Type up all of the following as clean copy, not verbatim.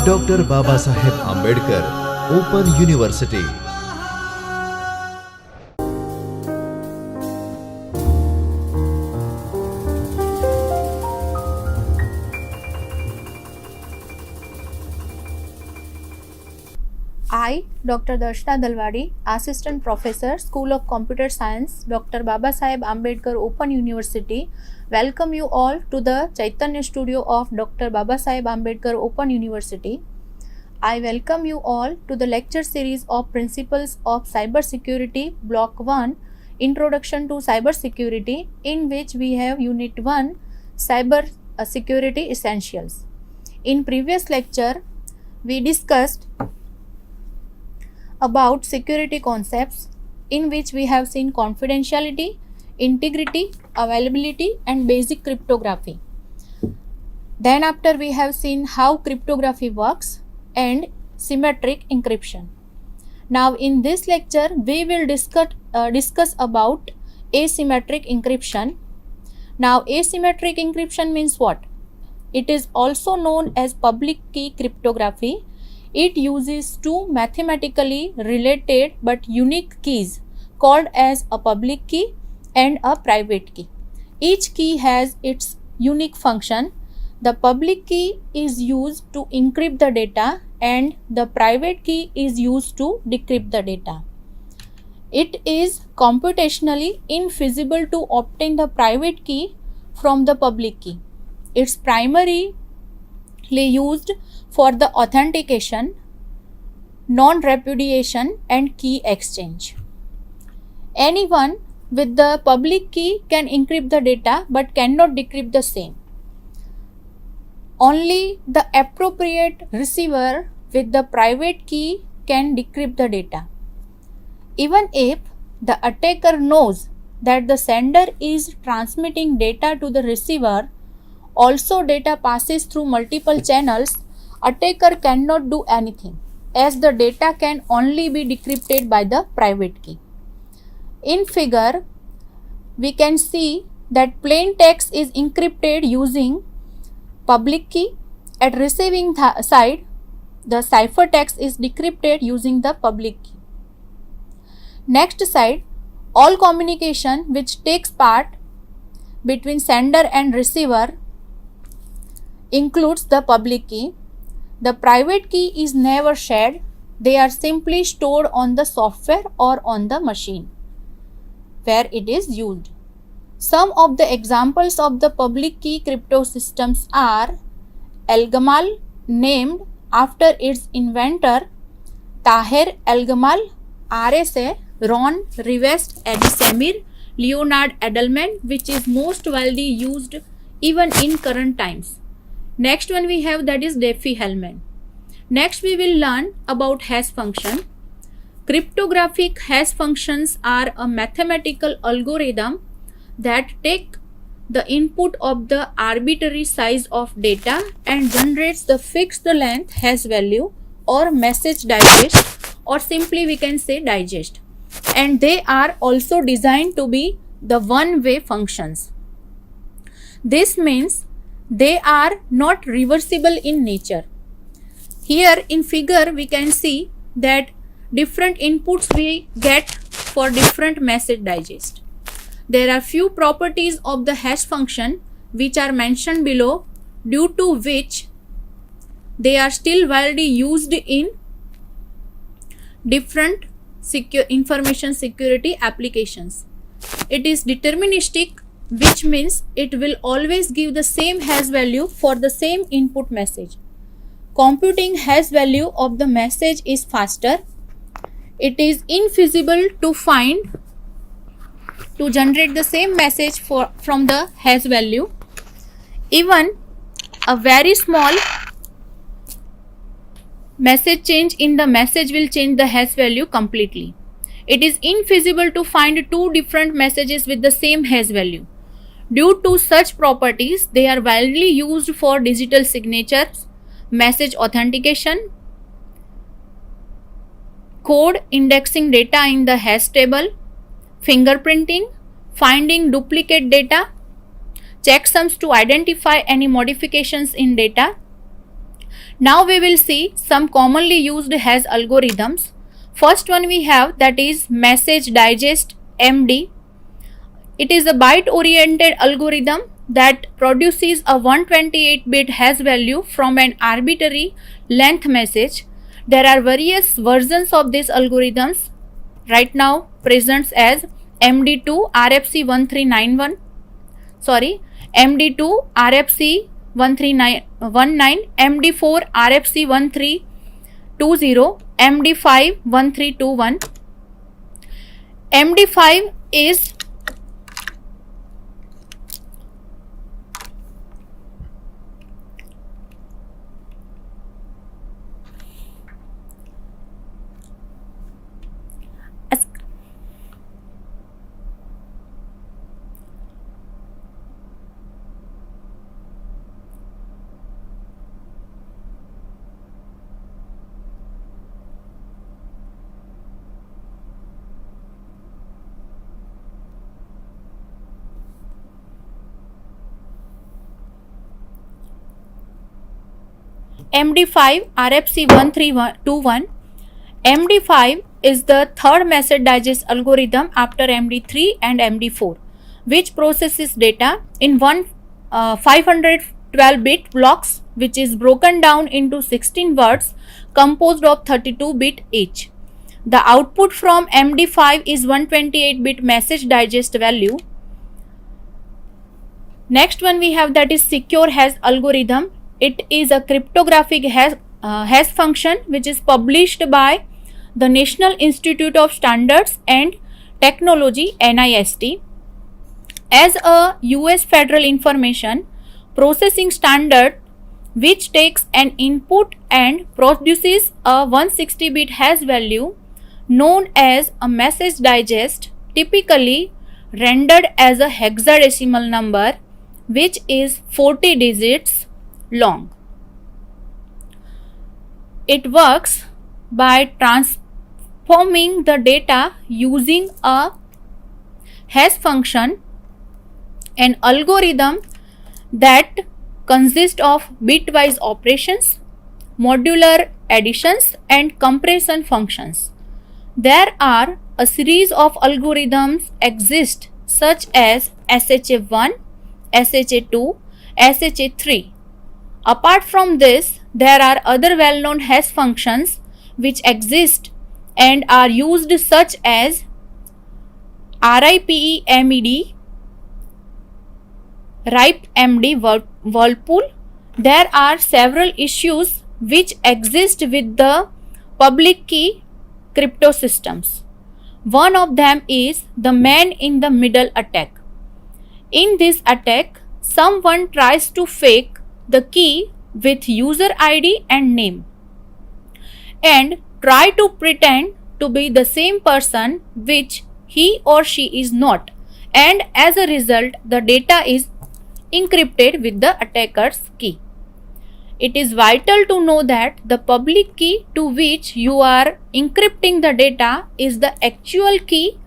Doctor Baba Saheb Ambedkar open university. I, Dr. Darshna Dalwadi, Assistant Professor, School of Computer Science, Dr. Baba Saheb Ambedkar Open University, welcome you all to the Chaitanya Studio of Dr. Baba Saheb Ambedkar Open University. I welcome you all to the lecture series of Principles of Cyber Security, Block 1, Introduction to Cyber Security, in which we have Unit 1, Cyber Security Essentials. In previous lecture, we discussed about security concepts, in which we have seen confidentiality, integrity, availability and basic cryptography. Then after we have seen how cryptography works and symmetric encryption. Now in this lecture we will discuss about asymmetric encryption. Now asymmetric encryption means what? It is also known as public key cryptography. It uses two mathematically related but unique keys called as a public key and a private key. Each key has its unique function. The public key is used to encrypt the data and the private key is used to decrypt the data. It is computationally infeasible to obtain the private key from the public key. It's primarily used for the authentication, non-repudiation and key exchange. Anyone with the public key can encrypt the data but cannot decrypt the same. Only the appropriate receiver with the private key can decrypt the data. Even if the attacker knows that the sender is transmitting data to the receiver, also data passes through multiple channels, attacker cannot do anything, as the data can only be decrypted by the private key. In figure, we can see that plain text is encrypted using public key. At receiving side, the ciphertext is decrypted using the public key. Next side, all communication which takes part between sender and receiver includes the public key. The private key is never shared. They are simply stored on the software or on the machine where it is used. Some of the examples of the public key crypto systems are Al-Gamal, named after its inventor Tahir Al-Gamal, RSA, Ron Rivest, Eddie Samir, Leonard Edelman, which is most widely used even in current times. Next one we have, that is Diffie-Hellman. Next we will learn about hash function. Cryptographic hash functions are a mathematical algorithm that take the input of the arbitrary size of data and generates the fixed length hash value or message digest, or simply we can say digest. And they are also designed to be the one-way functions. This means they are not reversible in nature. Here in figure we can see that different inputs we get for different message digest. There are few properties of the hash function which are mentioned below, due to which they are still widely used in different information security applications. It is deterministic, which means it will always give the same hash value for the same input message. Computing hash value of the message is faster. It is infeasible to generate the same message from the hash value. Even a very small message change in the message will change the hash value completely. It is infeasible to find two different messages with the same hash value. Due to such properties, they are widely used for digital signatures, message authentication, code indexing data in the hash table, fingerprinting, finding duplicate data, checksums to identify any modifications in data. Now we will see some commonly used hash algorithms. First one we have, that is message digest MD. It is a byte oriented algorithm that produces a 128-bit hash value from an arbitrary length message. There are various versions of these algorithms right now present as MD2 RFC1391, MD2 RFC1319, MD4 RFC1320, MD5 1321. MD5 is MD5 RFC1321. MD5 is the third message digest algorithm after MD3 and MD4, which processes data in 512-bit blocks, which is broken down into 16 words composed of 32-bit each. The output from MD5 is 128-bit message digest value. Next one we have, that is secure hash algorithm. It is a cryptographic hash function which is published by the National Institute of Standards and Technology NIST as a US federal information processing standard which takes an input and produces a 160-bit hash value known as a message digest, typically rendered as a hexadecimal number which is 40 digits long. It works by transforming the data using a hash function, an algorithm that consists of bitwise operations, modular additions and compression functions. There are a series of algorithms exist such as SHA-1, SHA-2, SHA-3. Apart from this, there are other well-known hash functions which exist and are used such as RIPEMD, RIPEMD Whirlpool. There are several issues which exist with the public key crypto systems. One of them is the man-in-the-middle attack. In this attack, someone tries to fake the key with user ID and name and try to pretend to be the same person which he or she is not, and as a result the data is encrypted with the attacker's key. It is vital to know that the public key to which you are encrypting the data is the actual key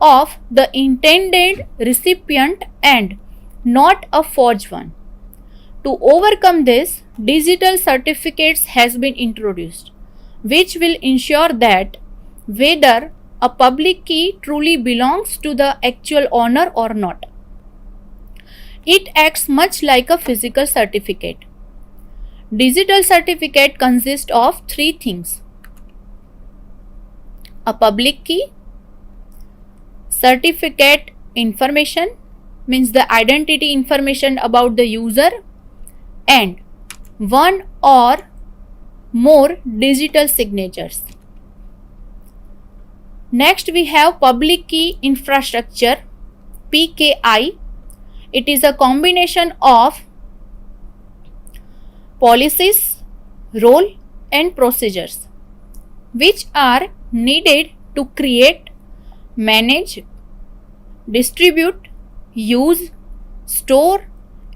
of the intended recipient and not a forged one. To overcome this, digital certificates has been introduced, which will ensure that whether a public key truly belongs to the actual owner or not. It acts much like a physical certificate. Digital certificate consists of three things: a public key, certificate information, means the identity information about the user, and one or more digital signatures. Next we have public key infrastructure, PKI. It is a combination of policies, role and procedures which are needed to create, manage, distribute, use, store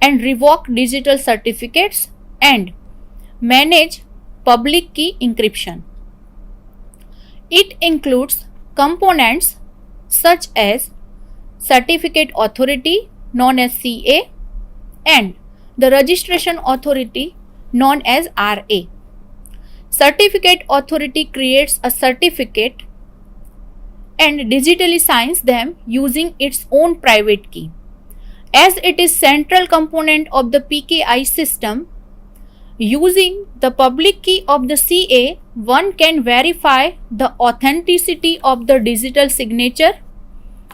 and revoke digital certificates and manage public key encryption. It includes components such as certificate authority known as CA, and the registration authority known as RA. Certificate authority creates a certificate and digitally signs them using its own private key. As it is central component of the PKI system, using the public key of the CA, one can verify the authenticity of the digital signature,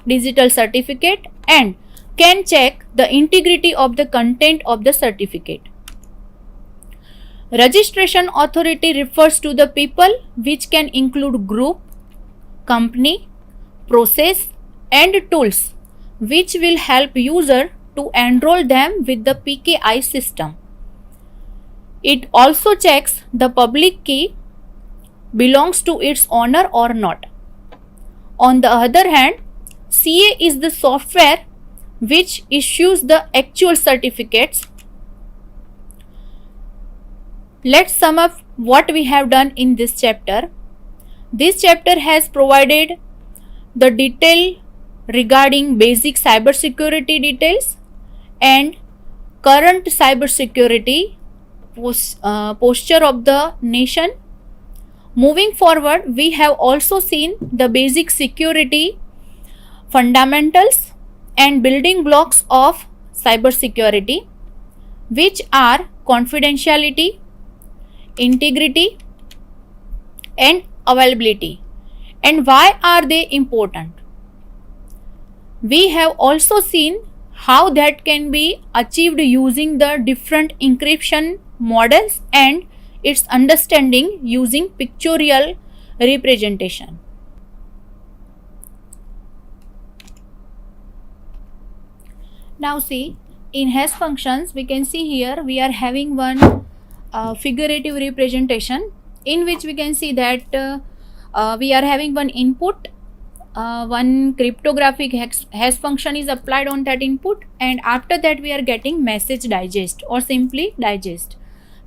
digital certificate, and can check the integrity of the content of the certificate. Registration authority refers to the people, which can include group, company, process, and tools, which will help user to enroll them with the PKI system. It also checks the public key belongs to its owner or not. On the other hand, CA is the software which issues the actual certificates. Let's sum up what we have done in this chapter. This chapter has provided the detail regarding basic cybersecurity details and current cybersecurity posture of the nation. Moving forward, we have also seen the basic security fundamentals and building blocks of cybersecurity, which are confidentiality, integrity, and availability. And why are they important? We have also seen how that can be achieved using the different encryption models and its understanding using pictorial representation. Now see, in hash functions, we can see here we are having one figurative representation in which we can see that we are having one input, one cryptographic hash function is applied on that input, and after that we are getting message digest or simply digest.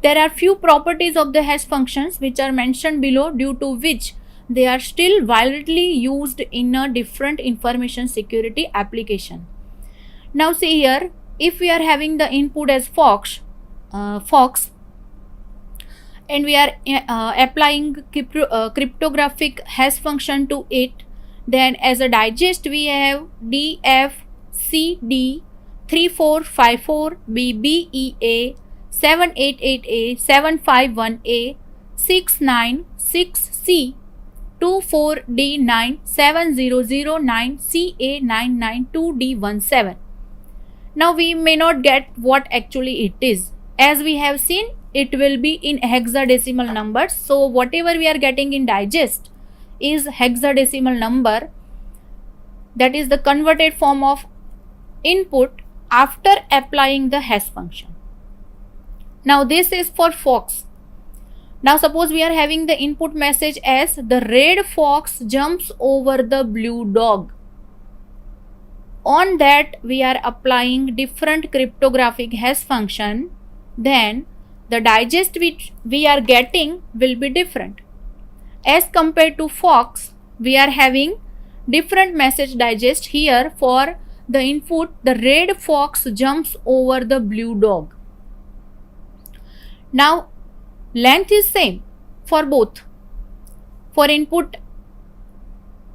There are few properties of the hash functions which are mentioned below, due to which they are still widely used in a different information security application. Now see here, if we are having the input as Fox, and we are applying cryptographic hash function to it, then as a digest we have DFCD 3454BBEA 788A 751A 696C 24D9 7009 CA992D17. Now we may not get what actually it is. As we have seen, it will be in hexadecimal numbers. So whatever we are getting in digest is hexadecimal number, that is the converted form of input after applying the hash function. Now this is for Fox. Now suppose we are having the input message as the red fox jumps over the blue dog. On that we are applying different cryptographic hash function, then the digest which we are getting will be different. As compared to Fox, we are having different message digest here for the input the red fox jumps over the blue dog. Now length is same for both, for input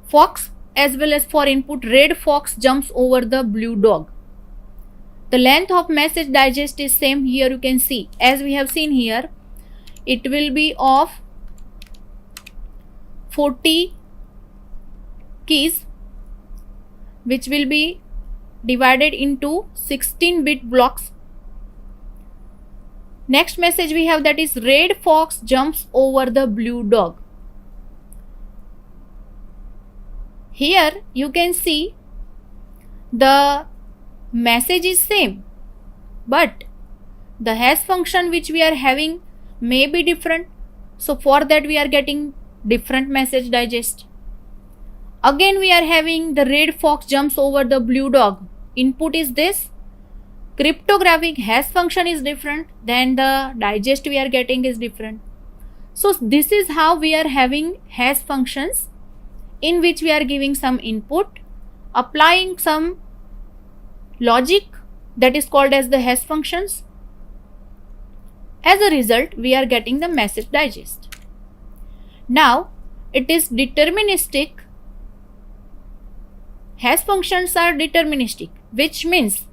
Fox as well as for input red fox jumps over the blue dog. The length of message digest is same. Here you can see, as we have seen here, it will be of 40 keys, which will be divided into 16-bit blocks. Next message we have, that is red fox jumps over the blue dog. Here you can see the message is same, but the hash function which we are having may be different. So for that we are getting different message digest. Again we are having the red fox jumps over the blue dog. Input is this, cryptographic hash function is different, then the digest we are getting is different. So this is how we are having hash functions, in which we are giving some input, applying some logic that is called as the hash functions. As a result, we are getting the message digest. Now, it is deterministic. Hash functions are deterministic, which means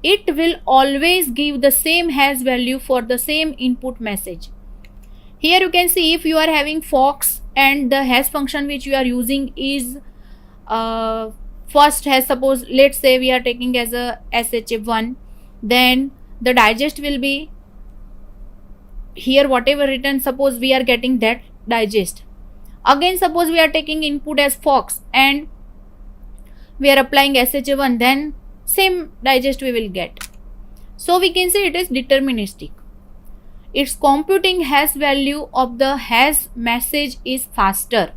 it will always give the same hash value for the same input message. Here you can see if you are having Fox and the hash function which you are using is first hash, suppose let's say we are taking as a SHA1, then the digest will be here whatever written, suppose we are getting that digest. Again suppose we are taking input as Fox and we are applying SHA1, then same digest we will get. So we can say it is deterministic. Its computing hash value of the hash message is faster.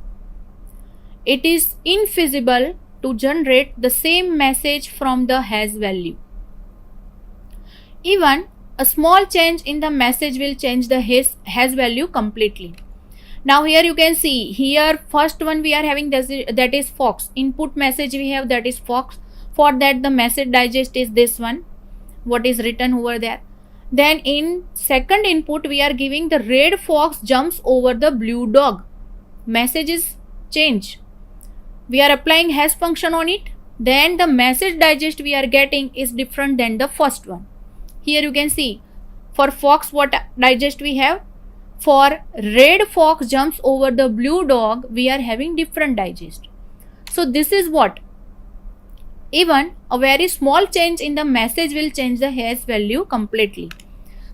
It is infeasible to generate the same message from the hash value. Even a small change in the message will change the hash value completely. Now here you can see, here first one we are having that is Fox. Input message we have, that is Fox. For that the message digest is this one, what is written over there. Then in second input we are giving the red fox jumps over the blue dog. Message is changed. We are applying hash function on it. Then the message digest we are getting is different than the first one. Here you can see, for Fox what digest we have. For red fox jumps over the blue dog, we are having different digest. So this is what, even a very small change in the message will change the hash value completely.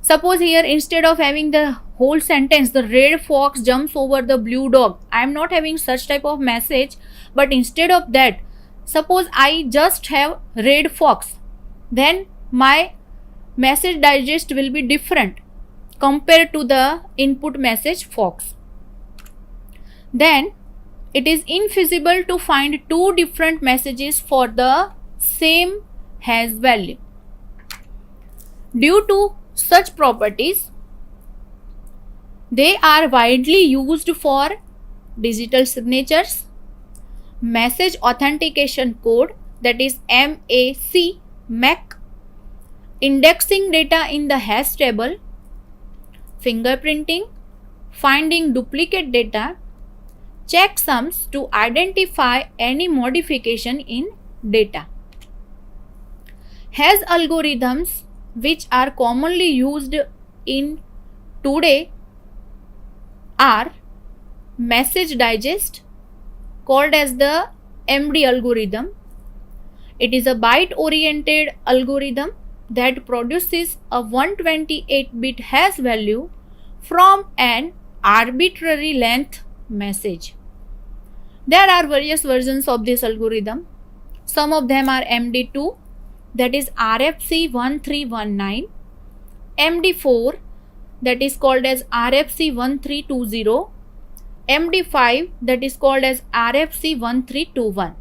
Suppose here instead of having the whole sentence, the red fox jumps over the blue dog, I am not having such type of message, but instead of that, suppose I just have red fox, then my message digest will be different compared to the input message Fox. Then it is infeasible to find two different messages for the same hash value. Due to such properties, they are widely used for digital signatures, message authentication code, that is MAC, indexing data in the hash table, fingerprinting, finding duplicate data, checksums to identify any modification in data. Hash algorithms which are commonly used in today are message digest, called as the MD algorithm. It is a byte oriented algorithm that produces a 128-bit hash value from an arbitrary length message. There are various versions of this algorithm. Some of them are MD2, that is RFC 1319, MD4, that is called as RFC 1320, MD5, that is called as RFC 1321.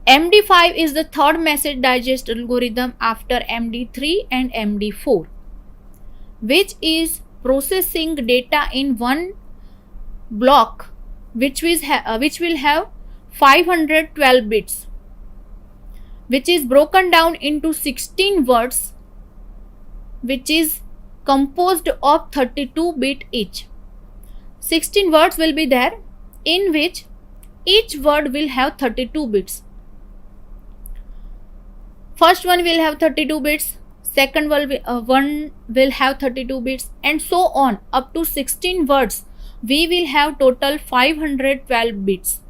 MD5 is the third message digest algorithm after MD3 and MD4, which is processing data in one block which will have 512 bits, which is broken down into 16 words, which is composed of 32-bit each. 16 words will be there, in which each word will have 32 bits. First one will have 32 bits, second one will have 32 bits, and so on up to 16 words. We will have total 512 bits.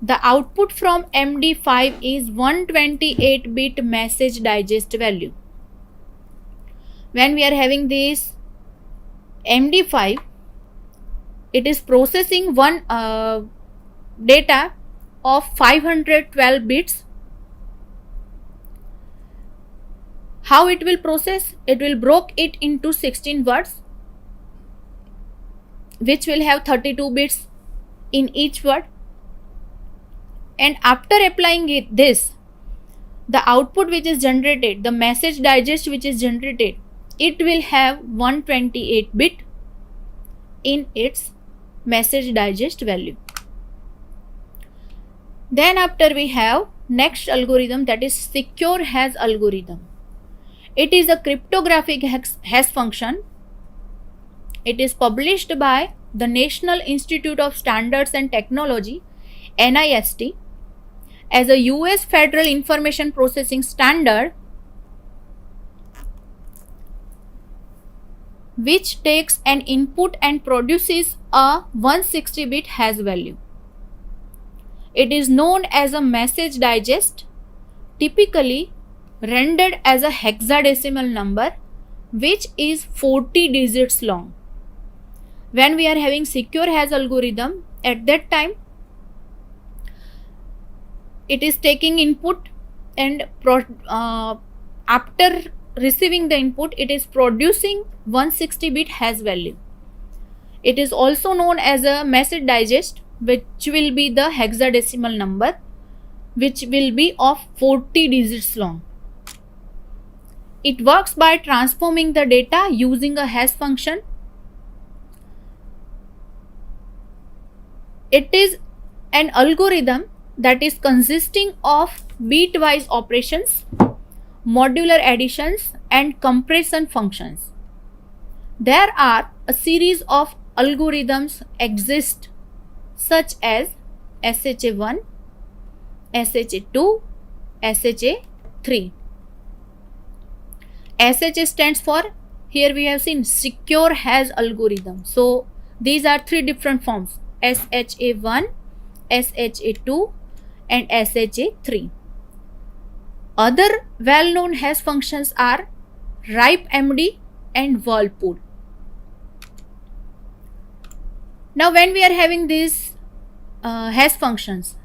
The output from MD5 is 128-bit message digest value. When we are having this MD5, it is processing one data of 512 bits. How it will process? It will break it into 16 words, which will have 32 bits in each word. And after applying this, the output which is generated, the message digest which is generated, it will have 128 bit in its message digest value. Then after we have next algorithm, that is secure hash algorithm. It is a cryptographic hash function. It is published by the National Institute of Standards and Technology, NIST, as a US Federal Information Processing Standard, which takes an input and produces a 160-bit hash value. It is known as a message digest, typically rendered as a hexadecimal number, which is 40 digits long. When we are having secure hash algorithm, at that time it is taking input and after receiving the input, it is producing 160-bit hash value. It is also known as a message digest, which will be the hexadecimal number, which will be of 40 digits long. It works by transforming the data using a hash function. It is an algorithm that is consisting of bitwise operations, modular additions, and compression functions. There are a series of algorithms exist, such as SHA-1, SHA-2, SHA-3. SHA stands for, here we have seen, secure hash algorithm. So these are three different forms: SHA-1, SHA-2 and SHA-3. Other well-known hash functions are RIPE-MD and Whirlpool. Now when we are having these hash functions,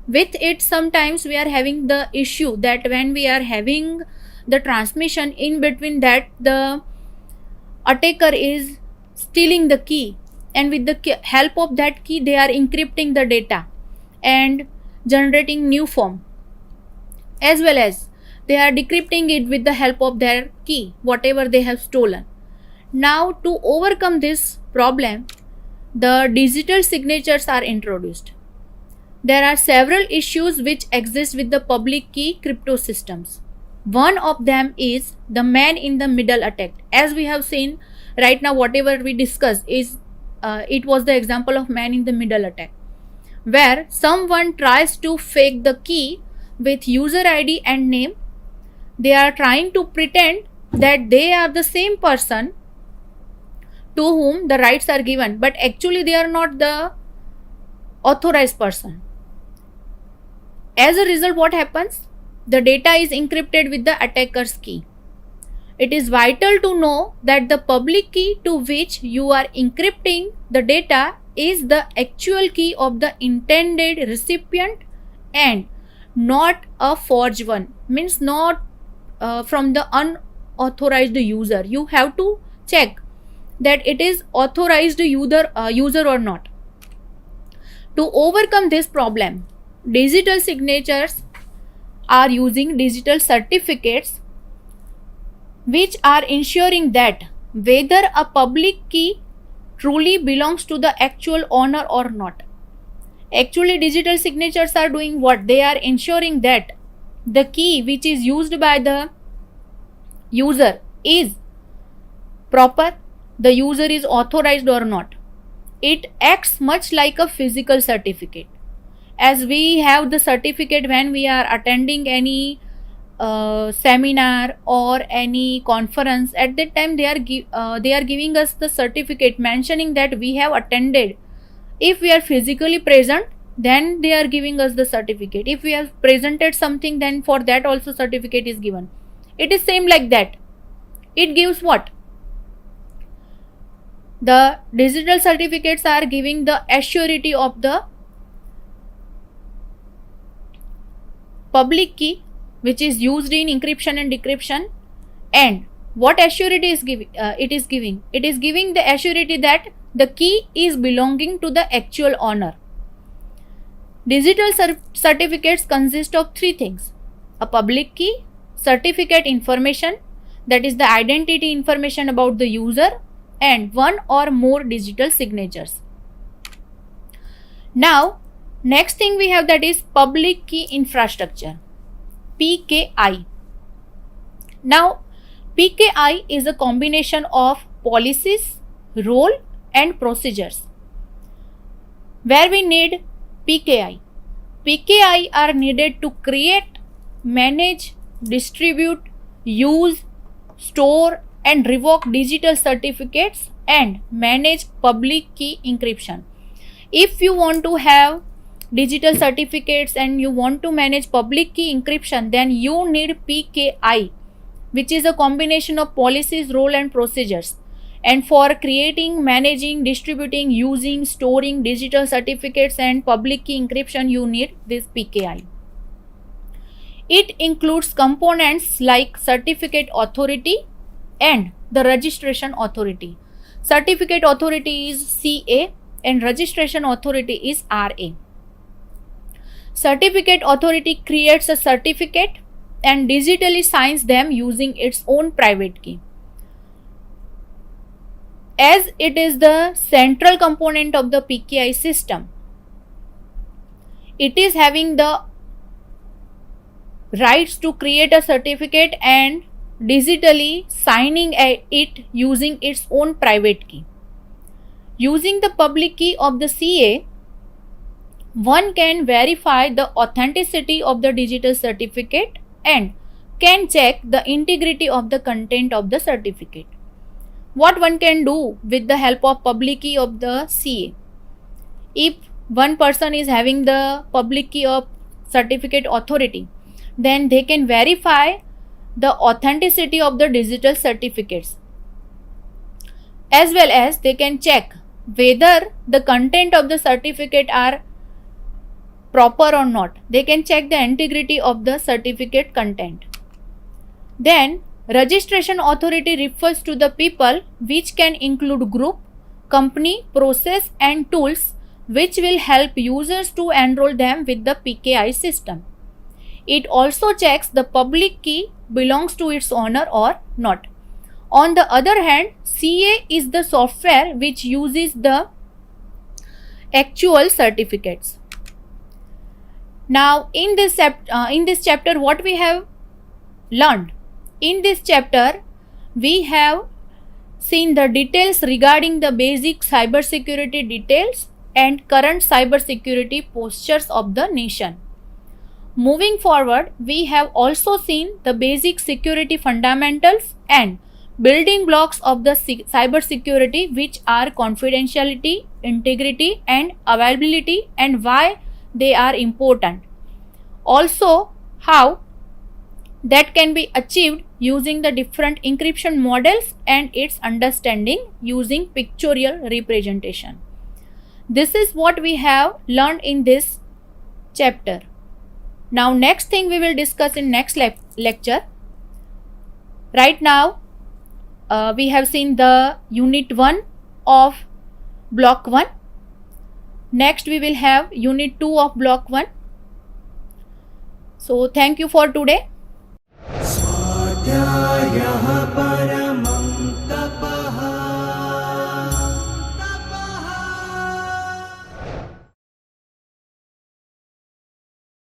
with it sometimes we are having the issue that when we are having the transmission, in between that the attacker is stealing the key, and with the help of that key they are encrypting the data and generating new form, as well as they are decrypting it with the help of their key, whatever they have stolen. Now to overcome this problem, the digital signatures are introduced. There are several issues which exist with the public key crypto systems. One of them is the man in the middle attack. As we have seen right now, whatever we discussed is it was the example of man in the middle attack, where someone tries to fake the key with user ID and name. They are trying to pretend that they are the same person to whom the rights are given, but actually they are not the authorized person. As a result, what happens? The data is encrypted with the attacker's key. It is vital to know that the public key to which you are encrypting the data is the actual key of the intended recipient and not a forged one. Means not from the unauthorized user. You have to check that it is authorized user or not. To overcome this problem, digital signatures are using digital certificates, which are ensuring that whether a public key truly belongs to the actual owner or not. Actually, digital signatures are doing what? They are ensuring that the key which is used by the user is proper, the user is authorized or not. It acts much like a physical certificate. As we have the certificate when we are attending any seminar or any conference, at that time they are giving us the certificate mentioning that we have attended. If we are physically present, then they are giving us the certificate. If we have presented something, then for that also certificate is given. It is same like that. It gives what? The digital certificates are giving the assurity of the public key, which is used in encryption and decryption. And what assurity is giving? It is giving the assurity that the key is belonging to the actual owner. Digital certificates consist of three things: a public key, certificate information, that is the identity information about the user, and one or more digital signatures. Now Next thing we have, that is public key infrastructure, PKI. Now, PKI is a combination of policies, role and procedures. Where we need PKI. PKI are needed to create, manage, distribute, use, store and revoke digital certificates and manage public key encryption. If you want to have digital certificates and you want to manage public key encryption, then you need PKI, which is a combination of policies, role and procedures. And for creating, managing, distributing, using, storing digital certificates and public key encryption, you need this PKI. It includes components like certificate authority and the registration authority. Certificate authority is CA and registration authority is RA. Certificate authority creates a certificate and digitally signs them using its own private key. As it is the central component of the PKI system, it is having the rights to create a certificate and digitally signing it using its own private key. Using the public key of the CA, one can verify the authenticity of the digital certificate and can check the integrity of the content of the certificate. What one can do with the help of public key of the CA? If one person is having the public key of certificate authority, then they can verify the authenticity of the digital certificates, as well as they can check whether the content of the certificate are proper or not. They can check the integrity of the certificate content. Then registration authority refers to the people, which can include group, company, process and tools which will help users to enroll them with the PKI system. It also checks the public key belongs to its owner or not. On the other hand, CA is the software which uses the actual certificates. Now in this chapter, what we have learned? In this chapter, we have seen the details regarding the basic cybersecurity details and current cybersecurity postures of the nation. Moving forward, we have also seen the basic security fundamentals and building blocks of the cybersecurity, which are confidentiality, integrity and availability, and why they are important. Also, how that can be achieved using the different encryption models and its understanding using pictorial representation. This is what we have learned in this chapter. Now next thing we will discuss in next lecture. Right now we have seen the unit 1 of block 1. Next we will have unit 2 of block 1. So thank you for today.